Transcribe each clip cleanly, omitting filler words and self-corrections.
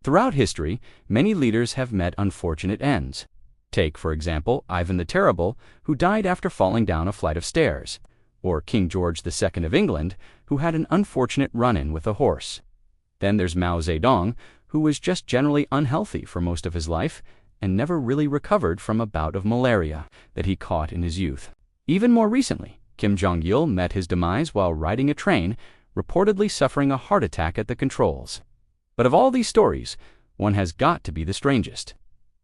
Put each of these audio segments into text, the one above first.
Throughout history, many leaders have met unfortunate ends. Take, for example, Ivan the Terrible, who died after falling down a flight of stairs, or King George II of England, who had an unfortunate run-in with a horse. Then there's Mao Zedong, who was just generally unhealthy for most of his life and never really recovered from a bout of malaria that he caught in his youth. Even more recently, Kim Jong-il met his demise while riding a train, reportedly suffering a heart attack at the controls. But of all these stories, one has got to be the strangest.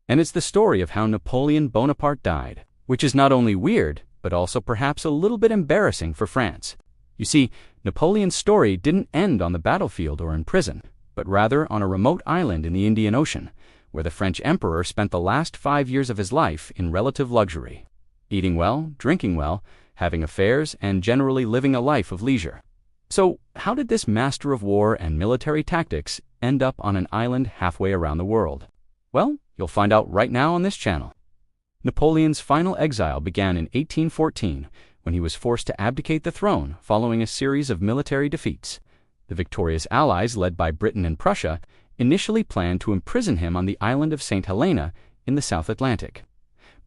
And it's the story of how Napoleon Bonaparte died, which is not only weird, but also perhaps a little bit embarrassing for France. You see, Napoleon's story didn't end on the battlefield or in prison, but rather on a remote island in the Indian Ocean, where the French emperor spent the last 5 years of his life in relative luxury, eating well, drinking well, having affairs, and generally living a life of leisure. So, how did this master of war and military tactics end up on an island halfway around the world? Well, you'll find out right now on this channel. Napoleon's final exile began in 1814, when he was forced to abdicate the throne following a series of military defeats. The victorious Allies, led by Britain and Prussia, initially planned to imprison him on the island of Saint Helena in the South Atlantic.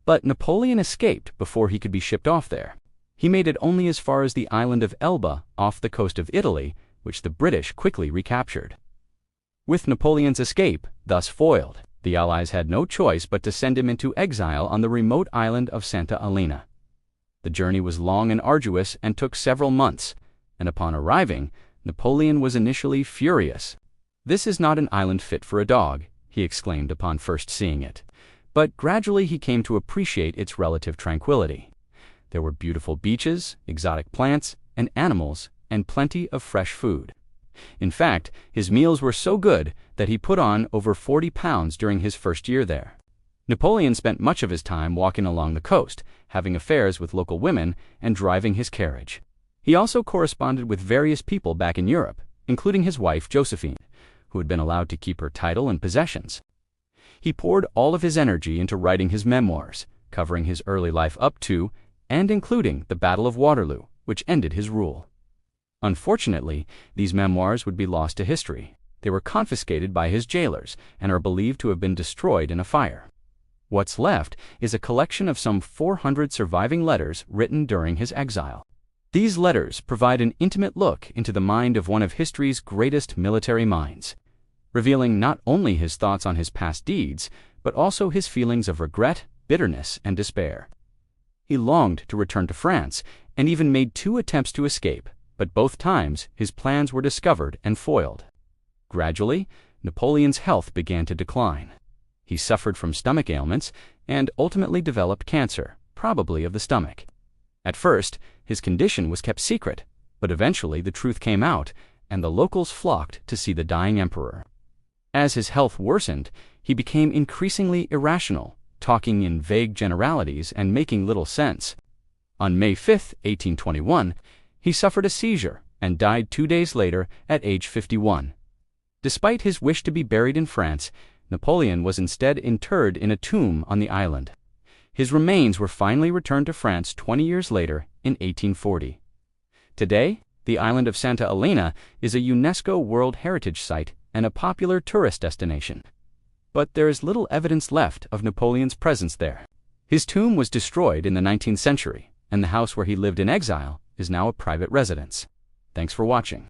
But Napoleon escaped before he could be shipped off there. He made it only as far as the island of Elba off the coast of Italy, which the British quickly recaptured. With Napoleon's escape thus foiled, the Allies had no choice but to send him into exile on the remote island of Saint Helena. The journey was long and arduous and took several months, and upon arriving, Napoleon was initially furious. "This is not an island fit for a dog," he exclaimed upon first seeing it. But gradually he came to appreciate its relative tranquility. There were beautiful beaches, exotic plants and animals, and plenty of fresh food. In fact, his meals were so good that he put on over 40 pounds during his first year there. Napoleon spent much of his time walking along the coast, having affairs with local women, and driving his carriage. He also corresponded with various people back in Europe, including his wife Josephine, who had been allowed to keep her title and possessions. He poured all of his energy into writing his memoirs, covering his early life up to and including the Battle of Waterloo, which ended his rule. Unfortunately, these memoirs would be lost to history. They were confiscated by his jailers and are believed to have been destroyed in a fire. What's left is a collection of some 400 surviving letters written during his exile. These letters provide an intimate look into the mind of one of history's greatest military minds, revealing not only his thoughts on his past deeds, but also his feelings of regret, bitterness, and despair. He longed to return to France and even made 2 attempts to escape, but both times his plans were discovered and foiled. Gradually, Napoleon's health began to decline. He suffered from stomach ailments and ultimately developed cancer, probably of the stomach. At first, his condition was kept secret, but eventually the truth came out, and the locals flocked to see the dying emperor. As his health worsened, he became increasingly irrational, talking in vague generalities and making little sense. On May 5, 1821, he suffered a seizure and died 2 days later at age 51. Despite his wish to be buried in France, Napoleon was instead interred in a tomb on the island. His remains were finally returned to France 20 years later in 1840. Today, the island of Saint Helena is a UNESCO World Heritage Site and a popular tourist destination. But there is little evidence left of Napoleon's presence there. His tomb was destroyed in the 19th century, and the house where he lived in exile is now a private residence. Thanks for watching.